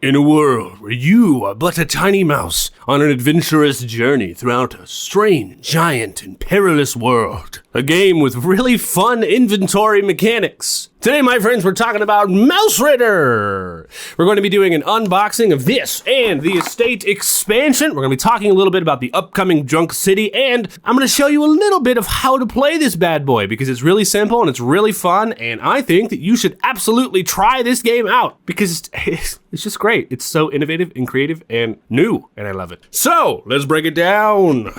In a world where you are but a tiny mouse on an adventurous journey throughout a strange, giant, and perilous world. A game with really fun inventory mechanics. Today, my friends, we're talking about Mausritter. We're going to be doing an unboxing of this and the estate expansion. We're going to be talking a little bit about the upcoming Junk City, and I'm going to show you a little bit of how to play this bad boy because it's really simple and it's really fun, and I think that you should absolutely try this game out because it's just great. It's so innovative and creative and new, and I love it. So, let's break it down.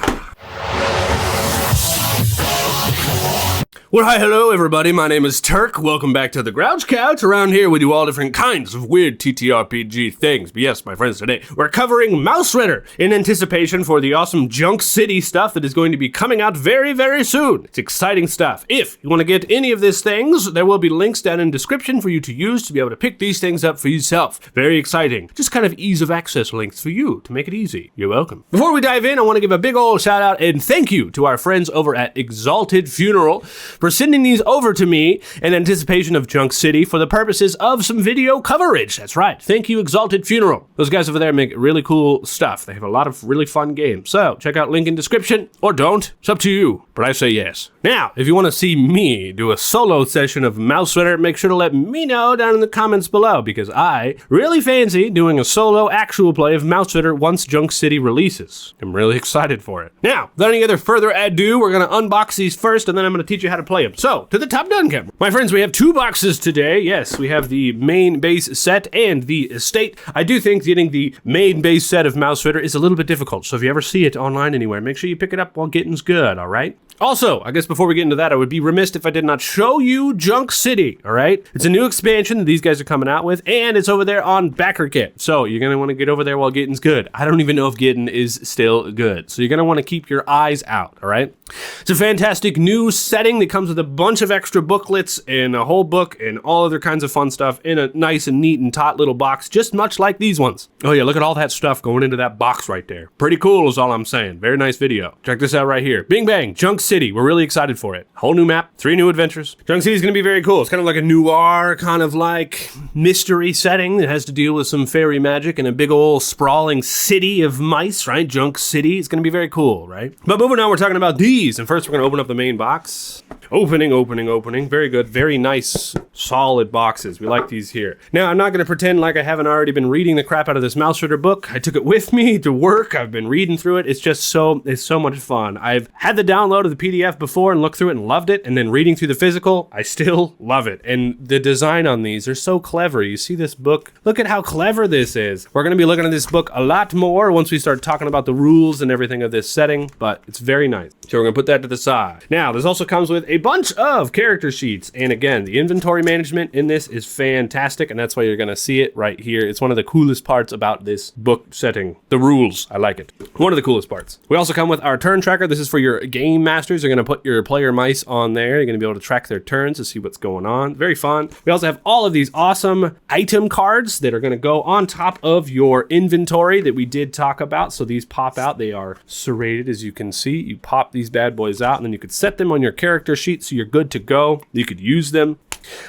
Well, hi, hello, everybody. My name is Turk. Welcome back to the Grouch Couch. Around here, we do all different kinds of weird TTRPG things. But yes, my friends, today we're covering Mausritter in anticipation for the awesome Junk City stuff that is going to be coming out very, very soon. It's exciting stuff. If you want to get any of these things, there will be links down in the description for you to use to be able to pick these things up for yourself. Very exciting. Just kind of ease of access links for you to make it easy. You're welcome. Before we dive in, I want to give a big old shout out and thank you to our friends over at Exalted Funeral for sending these over to me in anticipation of Junk City for the purposes of some video coverage. That's right. Thank you, Exalted Funeral. Those guys over there make really cool stuff. They have a lot of really fun games. So check out link in description or don't. It's up to you, but I say yes. Now, if you want to see me do a solo session of Mausritter, make sure to let me know down in the comments below because I really fancy doing a solo actual play of Mausritter once Junk City releases. I'm really excited for it. Now, without any other further ado, we're going to unbox these first and then I'm going to teach you how to play them. So, to the top down camera. My friends, we have two boxes today. Yes, we have the main base set and the estate. I do think getting the main base set of Mausritter is a little bit difficult, so if you ever see it online anywhere, make sure you pick it up while getting's good, alright? Also, I guess before we get into that, I would be remiss if I did not show you Junk City, all right? It's a new expansion that these guys are coming out with, and it's over there on BackerKit. So you're going to want to get over there while getting's good. I don't even know if getting is still good. So you're going to want to keep your eyes out, all right? It's a fantastic new setting that comes with a bunch of extra booklets and a whole book and all other kinds of fun stuff in a nice and neat and taut little box, just much like these ones. Oh yeah, look at all that stuff going into that box right there. Pretty cool is all I'm saying. Very nice video. Check this out right here. Bing bang, Junk City. We're really excited for it. Whole new map, 3 new adventures. Junk City is going to be very cool. It's kind of like a noir, kind of like mystery setting that has to deal with some fairy magic and a big old sprawling city of mice, right? Junk City. It's going to be very cool, right? But moving on, we're talking about these. And first, we're going to open up the main box. Opening. Very good. Very nice, solid boxes. We like these here. Now, I'm not going to pretend like I haven't already been reading the crap out of this Mausritter book. I took it with me to work. I've been reading through it. It's so much fun. I've had the download of the PDF before and looked through it and loved it. And then reading through the physical, I still love it. And the design on these are so clever. You see this book? Look at how clever this is. We're going to be looking at this book a lot more once we start talking about the rules and everything of this setting, but it's very nice. So we're going to put that to the side. Now, this also comes with a bunch of character sheets. And again, the inventory management in this is fantastic, and that's why you're going to see it right here. It's one of the coolest parts about this book setting. The rules, I like it. One of the coolest parts. We also come with our turn tracker. This is for your game masters. You're going to put your player mice on there. You're going to be able to track their turns to see what's going on. Very fun. We also have all of these awesome item cards that are going to go on top of your inventory that we did talk about. So these pop out. They are serrated, as you can see. You pop these bad boys out, and then you could set them on your character sheet so you're good to go. You could use them.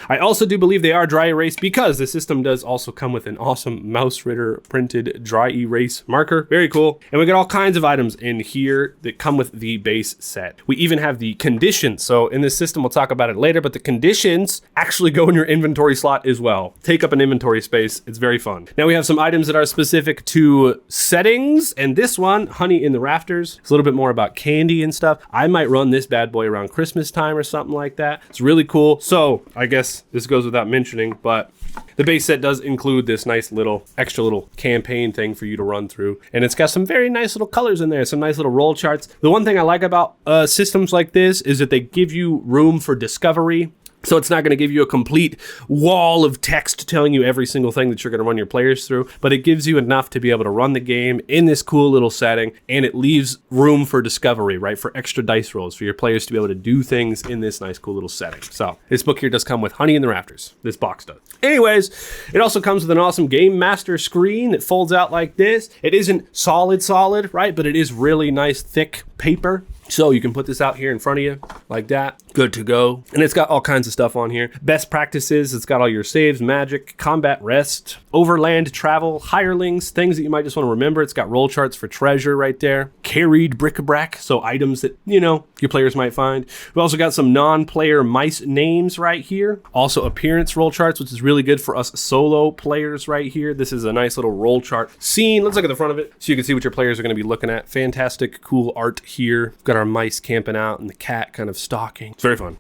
I also do believe they are dry erase because the system does also come with an awesome Mausritter printed dry erase marker. Very cool. And we got all kinds of items in here that come with the base set. We even have the conditions. So in this system, we'll talk about it later, but the conditions actually go in your inventory slot as well. Take up an inventory space. It's very fun. Now we have some items that are specific to settings, and this one, Honey in the Rafters, it's a little bit more about candy and stuff. I might run this bad boy around Christmas time or something like that. It's really cool. So I guess this goes without mentioning, but the base set does include this nice little extra little campaign thing for you to run through. And it's got some very nice little colors in there, some nice little roll charts. The one thing I like about systems like this is that they give you room for discovery. So it's not going to give you a complete wall of text telling you every single thing that you're going to run your players through, but it gives you enough to be able to run the game in this cool little setting, and it leaves room for discovery, right? For extra dice rolls, for your players to be able to do things in this nice cool little setting. So this book here does come with Honey in the Rafters. This box does. Anyways, it also comes with an awesome Game Master screen that folds out like this. It isn't solid, right? But it is really nice, thick paper. So you can put this out here in front of you like that. Good to go. And it's got all kinds of stuff on here. Best practices. It's got all your saves, magic, combat rest, overland travel, hirelings, things that you might just want to remember. It's got roll charts for treasure right there. Carried bric-a-brac, so items that, you know, your players might find. We've also got some non-player mice names right here. Also appearance roll charts, which is really good for us solo players right here. This is a nice little roll chart scene. Let's look at the front of it so you can see what your players are going to be looking at. Fantastic, cool art here. We've got our mice camping out and the cat kind of stalking. It's very fun.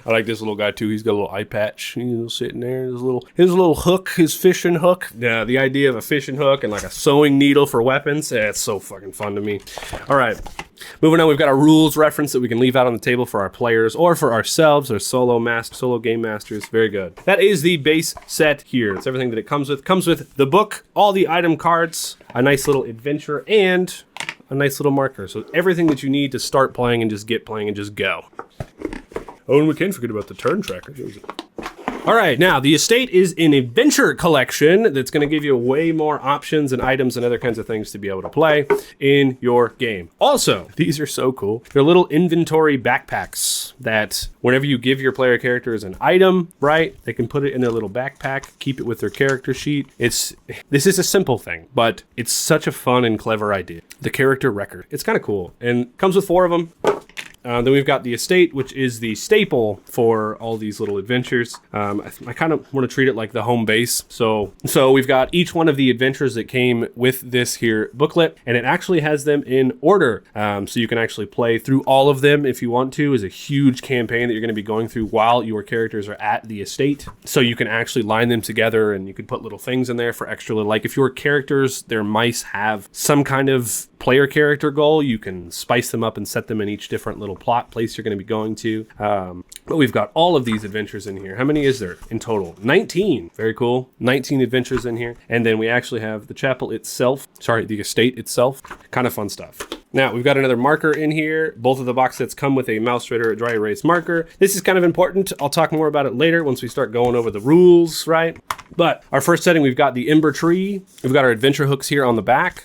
I like this little guy too. He's got a little eye patch, you know, sitting there. His little hook, his fishing hook. Yeah, the idea of a fishing hook and like a sewing needle for weapons. Yeah, it's so fucking fun to me. All right. Moving on, we've got a rules reference that we can leave out on the table for our players or for ourselves, or solo game masters. Very good. That is the base set here. It's everything that it comes with. Comes with the book, all the item cards, a nice little adventure, and a nice little marker. So everything that you need to start playing and just get playing and just go. Oh, and we can't forget about the turn tracker. All right, now the estate is an adventure collection that's going to give you way more options and items and other kinds of things to be able to play in your game. Also, these are so cool. They're little inventory backpacks that whenever you give your player characters an item, right, they can put it in their little backpack, keep it with their character sheet. This is a simple thing, but it's such a fun and clever idea. The character record. It's kind of cool and comes with 4 of them. Then we've got the estate, which is the staple for all these little adventures. I kind of want to treat it like the home base. So we've got each one of the adventures that came with this here booklet, and it actually has them in order. So you can actually play through all of them if you want to. It's a huge campaign that you're going to be going through while your characters are at the estate. So you can actually line them together, and you can put little things in there for extra little, like if your characters, their mice have some kind of player character goal, you can spice them up and set them in each different little plot place you're going to be going to. But we've got all of these adventures in here. How many is there in total? 19. Very cool. 19 adventures in here. And then we actually have the chapel itself. Sorry, the estate itself. Kind of fun stuff. Now, we've got another marker in here. Both of the box sets come with a Mausritter dry erase marker. This is kind of important. I'll talk more about it later once we start going over the rules, right? But our first setting, we've got the Ember Tree. We've got our adventure hooks here on the back.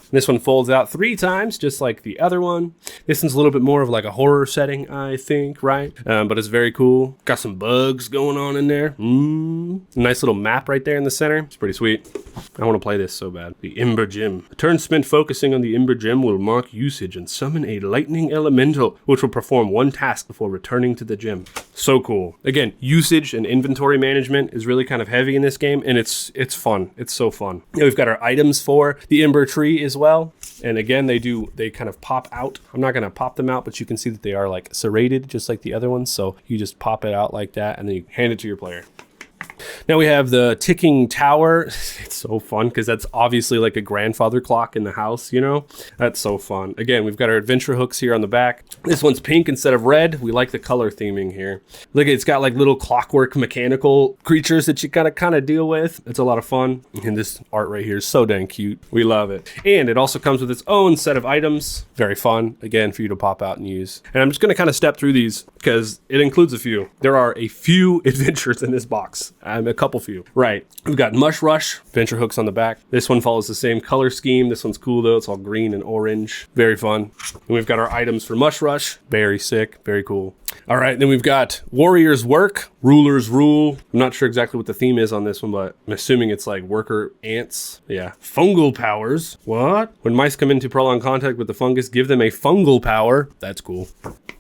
This one folds out 3 times, just like the other one. This one's a little bit more of like a horror setting, I think, right? But it's very cool. Got some bugs going on in there. Nice little map right there in the center. It's pretty sweet. I want to play this so bad. The Ember Gem. A turn spent focusing on the Ember Gem will mark usage and summon a lightning elemental, which will perform 1 task before returning to the gem. So cool. Again, usage and inventory management is really kind of heavy in this game, and it's fun. It's so fun. Yeah, we've got our items for the Ember Tree as well. And again, they kind of pop out. I'm not going to pop them out, but you can see that they are like serrated, just like the other ones. So you just pop it out like that, and then you hand it to your player. Now we have the ticking tower. It's so fun because that's obviously like a grandfather clock in the house, you know? That's so fun. Again, we've got our adventure hooks here on the back. This one's pink instead of red. We like the color theming here. Look, it's got like little clockwork mechanical creatures that you gotta kind of deal with. It's a lot of fun. And this art right here is so dang cute. We love it. And it also comes with its own set of items. Very fun, again, for you to pop out and use. And I'm just gonna kind of step through these because it includes a few. There are a few adventures in this box. A couple few. Right. We've got Mush Rush, adventure hooks on the back. This one follows the same color scheme. This one's cool though. It's all green and orange. Very fun. And we've got our items for Mush Rush. Very sick. Very cool. All right. Then we've got Warrior's Work, Ruler's Rule. I'm not sure exactly what the theme is on this one, but I'm assuming it's like worker ants. Yeah. Fungal powers. What? When mice come into prolonged contact with the fungus, give them a fungal power. That's cool.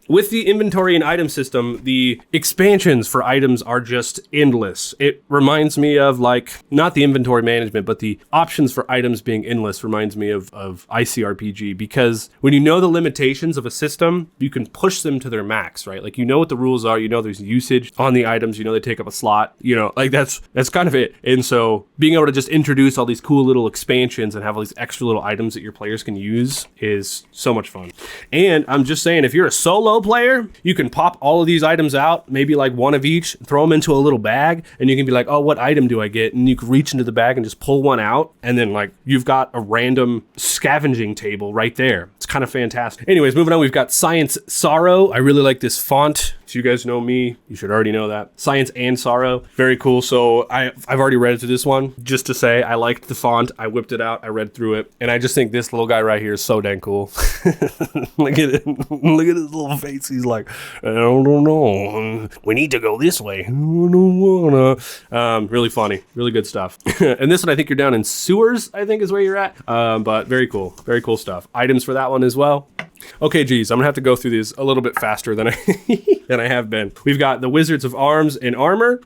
With the inventory and item system, the expansions for items are just endless. It reminds me of like, not the inventory management, but the options for items being endless reminds me of ICRPG, because when you know the limitations of a system, you can push them to their max, right? Like, you know what the rules are, you know there's usage on the items, you know they take up a slot, you know, like that's kind of it. And so being able to just introduce all these cool little expansions and have all these extra little items that your players can use is so much fun. And I'm just saying, if you're a solo player, you can pop all of these items out, maybe like one of each, throw them into a little bag, and you can be like, oh, what item do I get? And you can reach into the bag and just pull one out, and then like you've got a random scavenging table right there. It's kind of fantastic. Anyways, moving on, we've got Science Sorrow. I really like this font. If you guys know me, you should already know that. Science and Sorrow, very cool. So I've already read through this one. Just to say, I liked the font. I whipped it out. I read through it, and I just think this little guy right here is so dang cool. Look at it. Look at his little face. He's like, I don't know. We need to go this way. I don't wanna. Really funny. Really good stuff. And this one, I think you're down in sewers, I think is where you're at. But very cool. Very cool stuff. Items for that one as well. Okay, geez, I'm gonna have to go through these a little bit faster than than I have been. We've got the Wizards of Arms and Armor,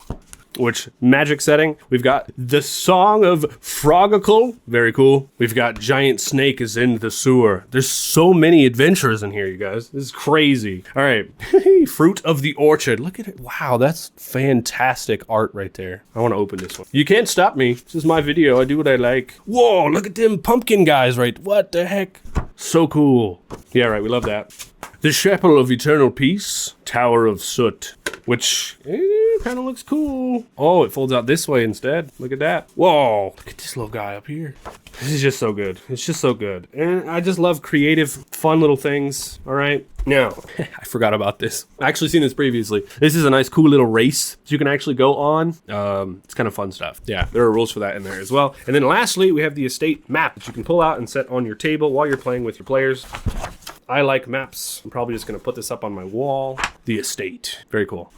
which magic setting. We've got the Song of Frogicle, very cool. We've got Giant Snake is in the sewer. There's so many adventures in here, you guys. This is crazy. All right, Fruit of the Orchard. Look at it. Wow, that's fantastic art right there. I want to open this one. You can't stop me. This is my video. I do what I like. Whoa, look at them pumpkin guys, right? What the heck? So cool. Yeah, right, we love that. The Chapel of Eternal Peace, Tower of Soot, which kind of looks cool. Oh, it folds out this way instead. Look at that. Whoa, look at this little guy up here. This is just so good. It's just so good. And I just love creative, fun little things. All right. Now, I forgot about this. I actually seen this previously. This is a nice, cool little race you can actually go on. It's kind of fun stuff. Yeah, there are rules for that in there as well. And then lastly, we have the estate map that you can pull out and set on your table while you're playing with your players. I like maps. I'm probably just going to put this up on my wall. The estate. Very cool.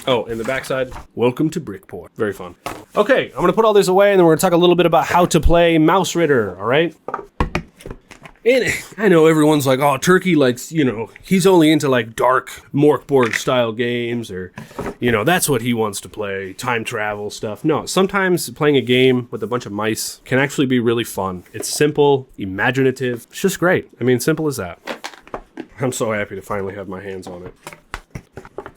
Oh, in the backside, welcome to Brickport. Very fun. Okay, I'm going to put all this away, and then we're going to talk a little bit about how to play Mausritter, all right? And I know everyone's like, oh, Turkey likes, you know, he's only into like dark Morkborg style games, or, you know, that's what he wants to play, time travel stuff. No, sometimes playing a game with a bunch of mice can actually be really fun. It's simple, imaginative. It's just great. I mean, simple as that. I'm so happy to finally have my hands on it.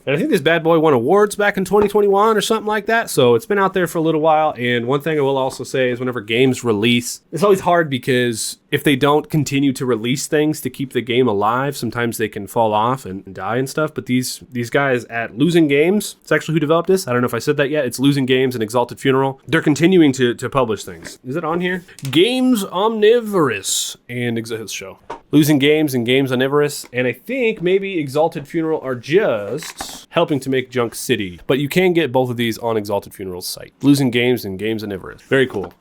And I think this bad boy won awards back in 2021 or something like that. So it's been out there for a little while. And one thing I will also say is whenever games release, it's always hard because if they don't continue to release things to keep the game alive, sometimes they can fall off and die and stuff. But these guys at Losing Games, it's actually who developed this. I don't know if I said that yet. It's Losing Games and Exalted Funeral. They're continuing to publish things. Is it on here? Games Omnivorous and Exalted Show. Losing Games and Games Omnivorous, and I think maybe Exalted Funeral are just helping to make Junk City. But you can get both of these on Exalted Funeral's site. Losing Games and Games Omnivorous. Very cool.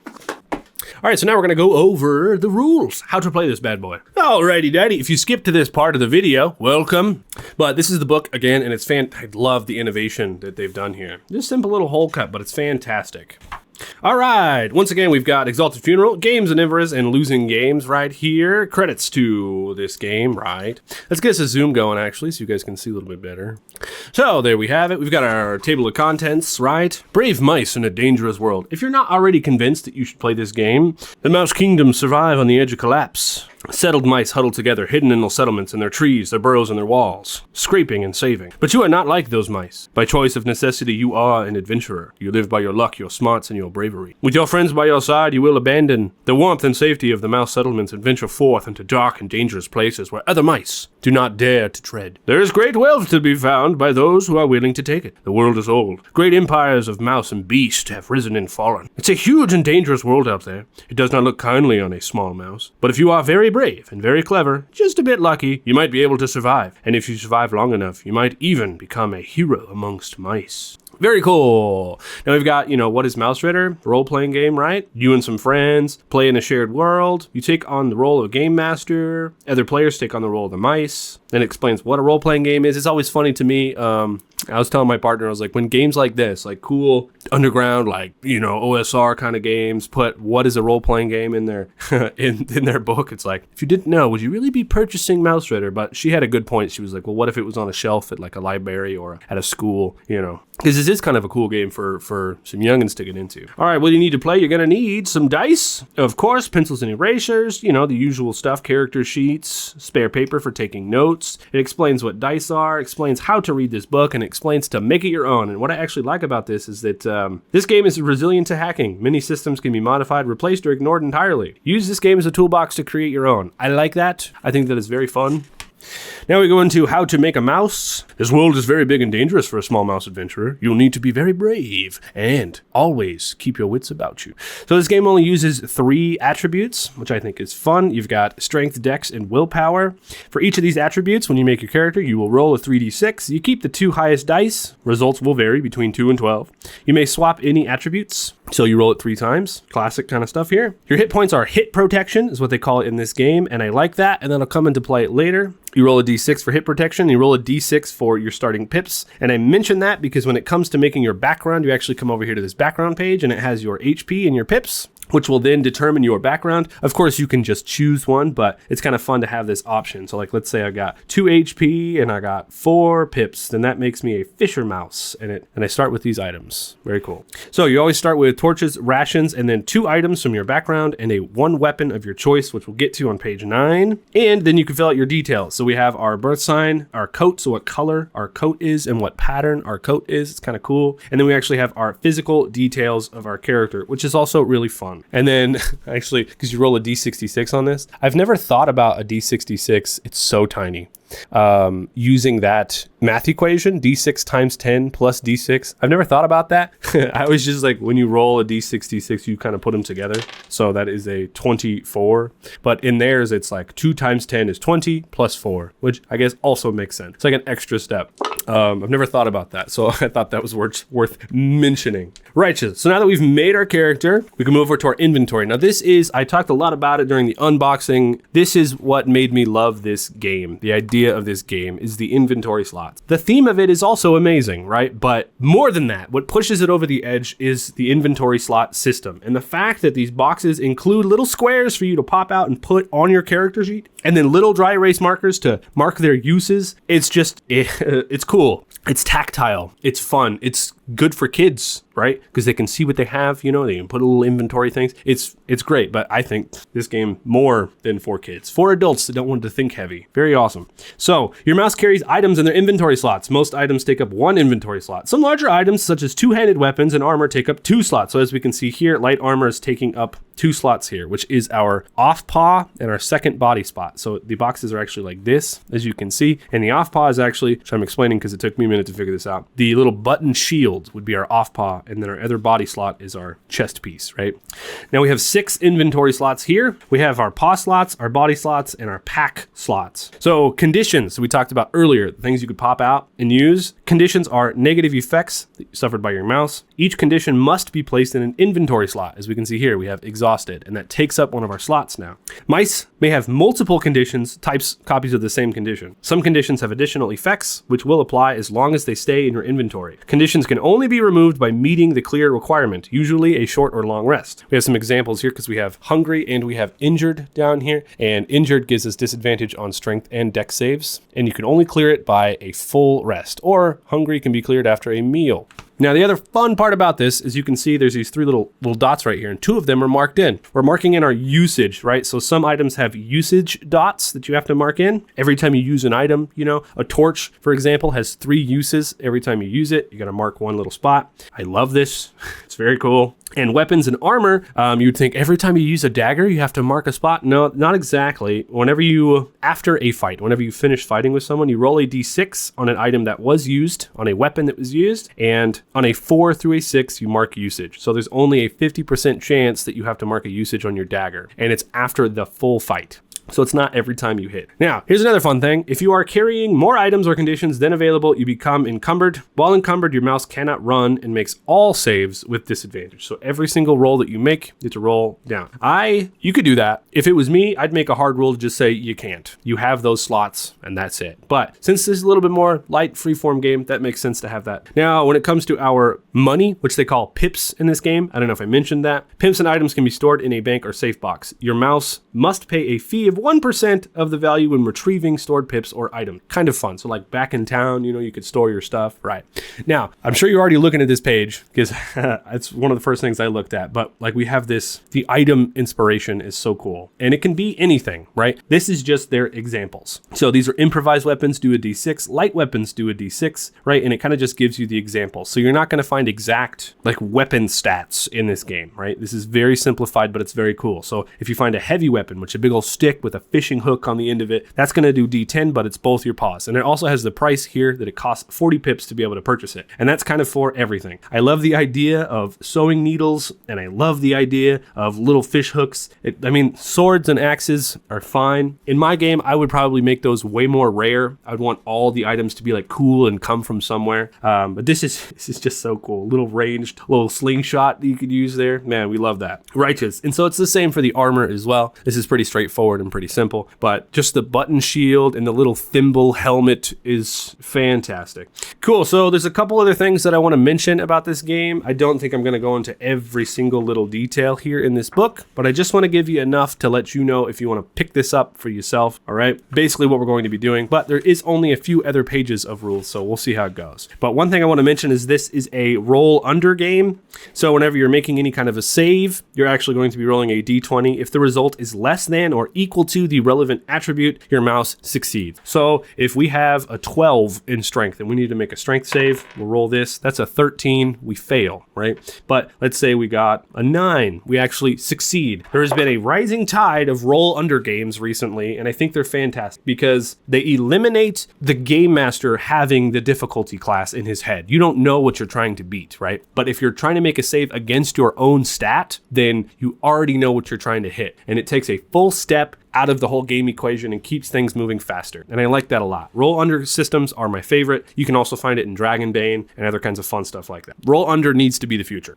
All right, so now we're going to go over the rules, how to play this bad boy. Alrighty, daddy, if you skip to this part of the video, welcome. But this is the book again, and it's I love the innovation that they've done here. Just simple little hole cut, but it's fantastic. All right, once again, we've got Exalted Funeral, Games Omnivorous, and Losing Games right here. Credits to this game, right? Let's get us a zoom going, actually, so you guys can see a little bit better. So there we have it. We've got our table of contents, right? Brave mice in a dangerous world. If you're not already convinced that you should play this game, the Mouse Kingdoms survive on the edge of collapse. Settled mice huddle together, hidden in their settlements, in their trees, their burrows, and their walls, scraping and saving. But you are not like those mice. By choice of necessity, you are an adventurer. You live by your luck, your smarts, and your bravery. With your friends by your side, you will abandon the warmth and safety of the mouse settlements and venture forth into dark and dangerous places where other mice do not dare to tread. There is great wealth to be found by those who are willing to take it. The world is old. Great empires of mouse and beast have risen and fallen. It's a huge and dangerous world out there. It does not look kindly on a small mouse. But if you are very brave and very clever, just a bit lucky, you might be able to survive. And if you survive long enough, you might even become a hero amongst mice. Very cool. Now we've got, what is Mausritter? Role-playing game, right? You and some friends play in a shared world. You take on the role of game master. Other players take on the role of the mice. And it explains what a role-playing game is. It's always funny to me. I was telling my partner, I was like, when games like this, like cool underground, like, OSR kind of games, put what is a role-playing game in their in their book. It's like, if you didn't know, would you really be purchasing Mausritter? But she had a good point. She was like, well, what if it was on a shelf at like a library or at a school, Because this is kind of a cool game for some youngins to get into. All right, what do you need to play? You're going to need some dice, of course, pencils and erasers, the usual stuff, character sheets, spare paper for taking notes. It explains what dice are, explains how to read this book, and explains to make it your own. And what I actually like about this is that this game is resilient to hacking. Many systems can be modified, replaced, or ignored entirely. Use this game as a toolbox to create your own. I like that. I think that is very fun. Now we go into how to make a mouse. This world is very big and dangerous for a small mouse adventurer. You'll need to be very brave and always keep your wits about you. So this game only uses 3 attributes, which I think is fun. You've got strength, dex, and willpower. For each of these attributes, when you make your character, you will roll a 3d6. You keep the 2 highest dice. Results will vary between 2 and 12. You may swap any attributes. So you roll it 3 times. Classic kind of stuff here. Your hit points are hit protection, is what they call it in this game, and I like that, and that'll come into play later. You roll a d6 for hit protection, and you roll a d6 for your starting pips. And I mention that because when it comes to making your background, you actually come over here to this background page, and it has your HP and your pips, which will then determine your background. Of course, you can just choose one, but it's kind of fun to have this option. So like, let's say I got 2 HP and I got 4 pips, then that makes me a fisher mouse. And I start with these items. Very cool. So you always start with torches, rations, and then 2 items from your background and a 1 weapon of your choice, which we'll get to on page 9. And then you can fill out your details. So we have our birth sign, our coat, so what color our coat is and what pattern our coat is. It's kind of cool. And then we actually have our physical details of our character, which is also really fun. And then actually, because you roll a d66 on this, I've never thought about a d66. It's so tiny. Using that math equation, d6 times 10 plus d6. I've never thought about that. I was just like, when you roll a d66, you kind of put them together. So that is a 24. But in theirs, it's like 2 times 10 is 20 plus 4, which I guess also makes sense. It's like an extra step. I've never thought about that. So I thought that was worth mentioning. Righteous. So now that we've made our character, we can move over to our inventory. Now this is, I talked a lot about it during the unboxing. This is what made me love this game. The idea of this game is the inventory slots. The theme of it is also amazing, right? But more than that, what pushes it over the edge is the inventory slot system. And the fact that these boxes include little squares for you to pop out and put on your character sheet, and then little dry erase markers to mark their uses. It's just, it's cool. It's tactile. It's fun. It's good for kids, right? Because they can see what they have, you know, they can put a little inventory things. It's great, but I think this game more than for kids. For adults that don't want to think heavy. Very awesome. So your mouse carries items in their inventory slots. Most items take up 1 inventory slot. Some larger items, such as 2-handed weapons and armor, take up 2 slots. So as we can see here, light armor is taking up 2 slots here, which is our off paw and our second body spot. So the boxes are actually like this, as you can see. And the off paw is actually, which I'm explaining because it took me a minute to figure this out, the little button shield would be our off paw, and then our other body slot is our chest piece, right? Now we have 6 inventory slots here. We have our paw slots, our body slots, and our pack slots. So conditions we talked about earlier, things you could pop out and use. Conditions are negative effects suffered by your mouse. Each condition must be placed in an inventory slot. As we can see here, we have exhausted, and that takes up one of our slots now. Mice may have multiple conditions, copies of the same condition. Some conditions have additional effects, which will apply as long as they stay in your inventory. Conditions can only be removed by meeting the clear requirement, usually a short or long rest. We have some examples here because we have hungry and we have injured down here, and injured gives us disadvantage on strength and dex saves, and you can only clear it by a full rest, or hungry can be cleared after a meal. Now, the other fun part about this is you can see there's these 3 little dots right here, and 2 of them are marked in. We're marking in our usage, right? So some items have usage dots that you have to mark in. Every time you use an item, you know, a torch, for example, has 3 uses. Every time you use it, you got to mark one little spot. I love this. It's very cool. And weapons and armor, you'd think every time you use a dagger, you have to mark a spot. No, not exactly. Whenever you finish fighting with someone, you roll a d6 on an item that was used, on a weapon that was used, and on a 4 through a 6, you mark usage. So there's only a 50% chance that you have to mark a usage on your dagger, and it's after the full fight. So it's not every time you hit. Now, here's another fun thing. If you are carrying more items or conditions than available, you become encumbered. While encumbered, your mouse cannot run and makes all saves with disadvantage. So every single roll that you make, you have to roll down. You could do that. If it was me, I'd make a hard rule to just say you can't. You have those slots and that's it. But since this is a little bit more light freeform game, that makes sense to have that. Now, when it comes to our money, which they call pips in this game, I don't know if I mentioned that. Pips and items can be stored in a bank or safe box. Your mouse must pay a fee of 1% of the value when retrieving stored pips or items. Kind of fun. So like back in town, you know, you could store your stuff. Right. Now, I'm sure you're already looking at this page because it's one of the first things I looked at. But like we have this, the item inspiration is so cool. And it can be anything, right? This is just their examples. So these are improvised weapons, do a d6. Light weapons do a d6, right? And it kind of just gives you the example. So you're not going to find exact like weapon stats in this game, right? This is very simplified, but it's very cool. So if you find a heavy weapon, which is a big old stick, stick with a fishing hook on the end of it. That's going to do D10, but it's both your paws. And it also has the price here that it costs 40 pips to be able to purchase it. And that's kind of for everything. I love the idea of sewing needles, and I love the idea of little fish hooks. Swords and axes are fine. In my game, I would probably make those way more rare. I would want all the items to be like cool and come from somewhere. But this is just so cool. Little ranged, little slingshot that you could use there. Man, we love that. Righteous. And so it's the same for the armor as well. This is pretty straightforward and pretty simple, but just the button shield and the little thimble helmet is fantastic. Cool. So there's a couple other things that I want to mention about this game. I don't think I'm going to go into every single little detail here in this book, but I just want to give you enough to let you know if you want to pick this up for yourself. All right. Basically what we're going to be doing, but there is only a few other pages of rules, so we'll see how it goes. But one thing I want to mention is this is a roll under game. So whenever you're making any kind of a save, you're actually going to be rolling a d20. If the result is less than or equal to the relevant attribute, your mouse succeeds. So if we have a 12 in strength and we need to make a strength save, we'll roll this. That's a 13. We fail, right? But let's say we got a 9. We actually succeed. There has been a rising tide of roll under games recently, and I think they're fantastic because they eliminate the game master having the difficulty class in his head. You don't know what you're trying to beat, right? But if you're trying to make a save against your own stat, then you already know what you're trying to hit. And it takes a full step out of the whole game equation and keeps things moving faster. And I like that a lot. Roll under systems are my favorite. You can also find it in Dragonbane and other kinds of fun stuff like that. Roll under needs to be the future.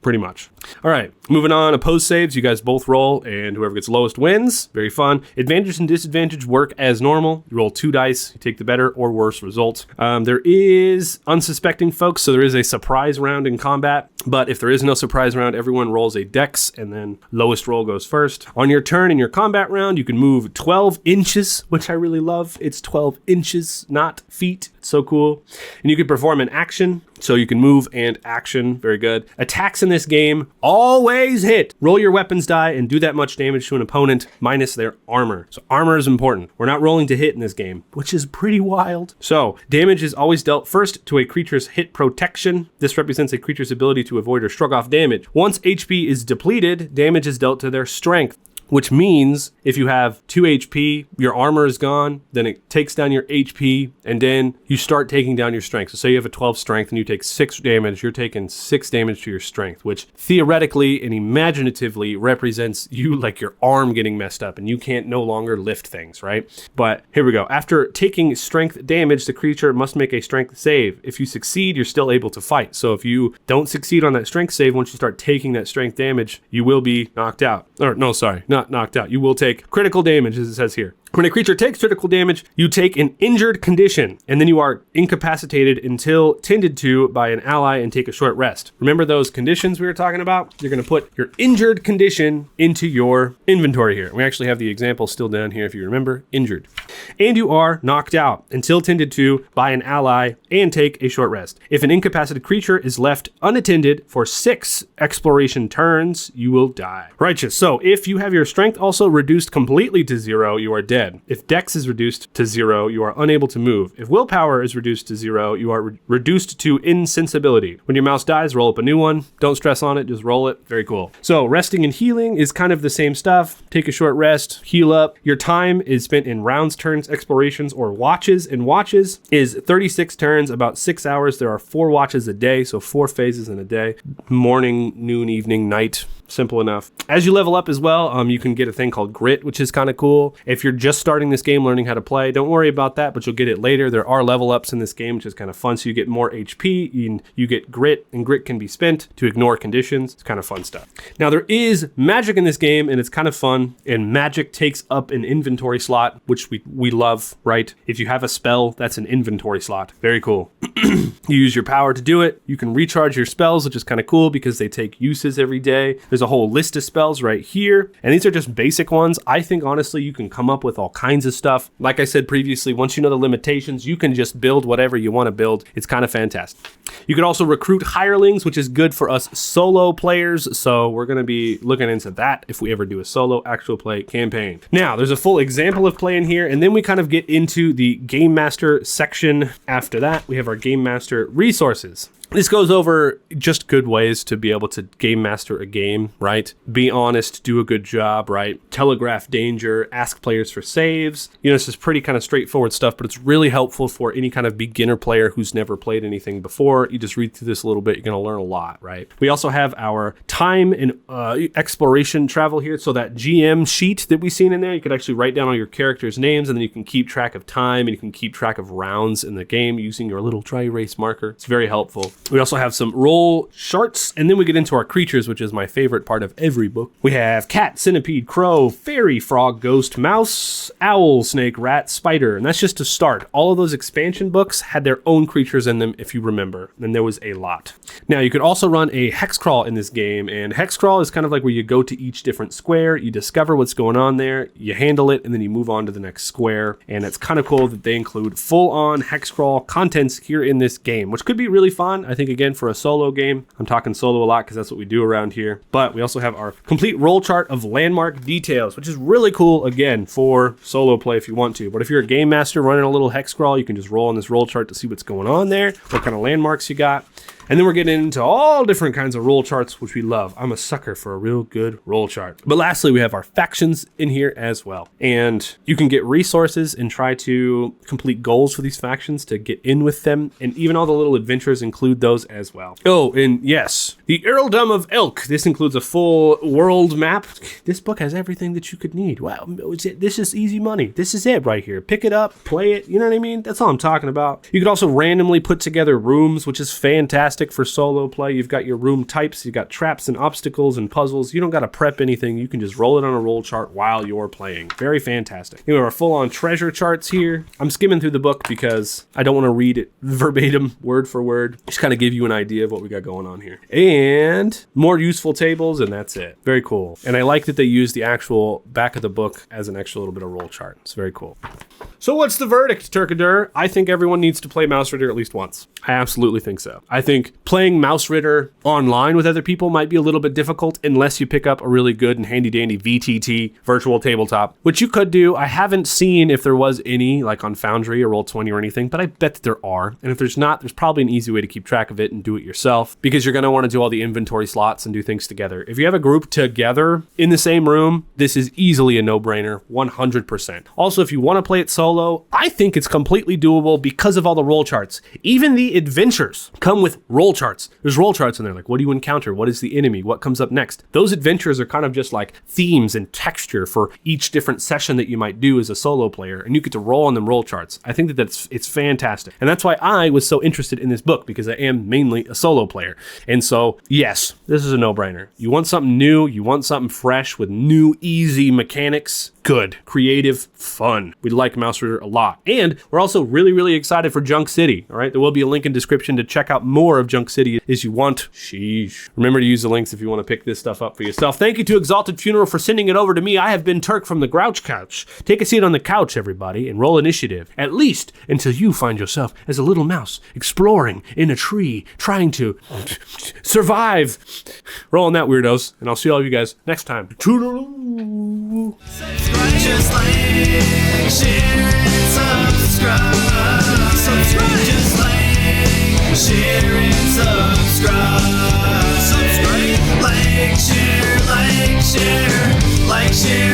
Pretty much. All right, moving on. Opposed saves, you guys both roll and whoever gets lowest wins. Very fun. Advantage and disadvantage work as normal. You roll 2 dice, you take the better or worse result. There is unsuspecting folks, so there is a surprise round in combat. But if there is no surprise round, everyone rolls a dex and then lowest roll goes first. On your turn in your combat round, you can move 12 inches, which I really love. It's 12 inches, not feet. It's so cool. And you can perform an action. So you can move and action. Very good. Attacks in this game always hit. Roll your weapons die and do that much damage to an opponent minus their armor. So armor is important. We're not rolling to hit in this game, which is pretty wild. So damage is always dealt first to a creature's hit protection. This represents a creature's ability to avoid or shrug off damage. Once HP is depleted, damage is dealt to their strength. Which means if you have 2 HP, your armor is gone, then it takes down your HP, and then you start taking down your strength. So say you have a 12 strength and you take 6 damage, you're taking 6 damage to your strength, which theoretically and imaginatively represents you like your arm getting messed up and you can't no longer lift things, right? But here we go. After taking strength damage, the creature must make a strength save. If you succeed, you're still able to fight. So if you don't succeed on that strength save, once you start taking that strength damage, you will be knocked out. Or no, sorry, not knocked out. You will take critical damage, as it says here. When a creature takes critical damage, you take an injured condition, and then you are incapacitated until tended to by an ally and take a short rest. Remember those conditions we were talking about? You're going to put your injured condition into your inventory here. We actually have the example still down here if you remember, injured. And you are knocked out until tended to by an ally and take a short rest. If an incapacitated creature is left unattended for 6 exploration turns, you will die. Righteous. So if you have your strength also reduced completely to 0, you are dead. If dex is reduced to 0, you are unable to move. If willpower is reduced to 0, you are reduced to insensibility. When your mouse dies, roll up a new one. Don't stress on it, just roll it. Very cool. So resting and healing is kind of the same stuff. Take a short rest, heal up. Your time is spent in rounds, turns, explorations, or watches. And watches is 36 turns, about 6 hours. There are 4 watches a day, so 4 phases in a day. Morning, noon, evening, night. Simple enough. As you level up as well, you can get a thing called grit, which is kind of cool. If you're just starting this game, learning how to play, don't worry about that, but you'll get it later. There are level ups in this game, which is kind of fun. So you get more HP, and you get grit, and grit can be spent to ignore conditions. It's kind of fun stuff. Now there is magic in this game, and it's kind of fun. And magic takes up an inventory slot, which we love, right? If you have a spell, that's an inventory slot. Very cool. You use your power to do it. You can recharge your spells, which is kind of cool because they take uses every day. There's a whole list of spells right here, and these are just basic ones. I think honestly you can come up with all kinds of stuff. Like I said previously, once you know the limitations, you can just build whatever you want to build. It's kind of fantastic. You can also recruit hirelings, which is good for us solo players, so we're going to be looking into that if we ever do a solo actual play campaign. Now there's a full example of play in here, and then we kind of get into the Game Master section. After that, we have our Game Master resources. This goes over just good ways to be able to game master a game, right? Be honest, do a good job, right? Telegraph danger, ask players for saves. This is pretty kind of straightforward stuff, but it's really helpful for any kind of beginner player who's never played anything before. You just read through this a little bit, you're going to learn a lot, right? We also have our time and exploration travel here. So that GM sheet that we've seen in there, you could actually write down all your characters' names, and then you can keep track of time, and you can keep track of rounds in the game using your little dry erase marker. It's very helpful. We also have some roll charts, and then we get into our creatures, which is my favorite part of every book. We have cat, centipede, crow, fairy, frog, ghost, mouse, owl, snake, rat, spider, and that's just to start. All of those expansion books had their own creatures in them, if you remember, and there was a lot. Now, you could also run a hex crawl in this game, and hex crawl is kind of like where you go to each different square, you discover what's going on there, you handle it, and then you move on to the next square, and it's kind of cool that they include full-on hex crawl contents here in this game, which could be really fun. I think, again, for a solo game. I'm talking solo a lot because that's what we do around here. But we also have our complete roll chart of landmark details, which is really cool, again, for solo play if you want to. But if you're a game master running a little hex crawl, you can just roll on this roll chart to see what's going on there, what kind of landmarks you got. And then we're getting into all different kinds of roll charts, which we love. I'm a sucker for a real good roll chart. But lastly, we have our factions in here as well. And you can get resources and try to complete goals for these factions to get in with them. And even all the little adventures include those as well. Oh, and yes, the Earldom of Elk. This includes a full world map. This book has everything that you could need. Wow, this is easy money. This is it right here. Pick it up, play it. You know what I mean? That's all I'm talking about. You could also randomly put together rooms, which is fantastic for solo play. You've got your room types, you've got traps and obstacles and puzzles. You don't got to prep anything. You can just roll it on a roll chart while you're playing. Very fantastic. You have our full-on treasure charts here. I'm skimming through the book because I don't want to read it verbatim, word for word. Just kind of give you an idea of what we got going on here. And more useful tables, and that's it. Very cool. And I like that they use the actual back of the book as an extra little bit of roll chart. It's very cool. So what's the verdict, Turkadur? I think everyone needs to play Mausritter at least once. I absolutely think so. I think playing Mausritter online with other people might be a little bit difficult unless you pick up a really good and handy-dandy VTT, virtual tabletop, which you could do. I haven't seen if there was any, like on Foundry or Roll20 or anything, but I bet that there are. And if there's not, there's probably an easy way to keep track of it and do it yourself, because you're going to want to do all the inventory slots and do things together. If you have a group together in the same room, this is easily a no-brainer, 100%. Also, if you want to play it solo, I think it's completely doable because of all the roll charts. Even the adventures come with roll charts. There's roll charts in there, like what do you encounter? What is the enemy? What comes up next? Those adventures are kind of just like themes and texture for each different session that you might do as a solo player, and you get to roll on them roll charts. I think that it's fantastic. And that's why I was so interested in this book, because I am mainly a solo player. And so, yes, this is a no-brainer. You want something new, you want something fresh with new, easy mechanics, good, creative, fun. We like Mausritter a lot. And we're also really, really excited for Junk City, all right? There will be a link in description to check out more of Junk City as you want. Sheesh. Remember to use the links if you want to pick this stuff up for yourself. Thank you to Exalted Funeral for sending it over to me. I have been Turk from the Grouch Couch. Take a seat on the couch, everybody, and roll initiative, at least until you find yourself as a little mouse exploring in a tree, trying to survive. Roll on that, weirdos, and I'll see all of you guys next time. Toodaloo. Just like, share, and subscribe. Just like, share, and subscribe. Like, share, like, share, like, share.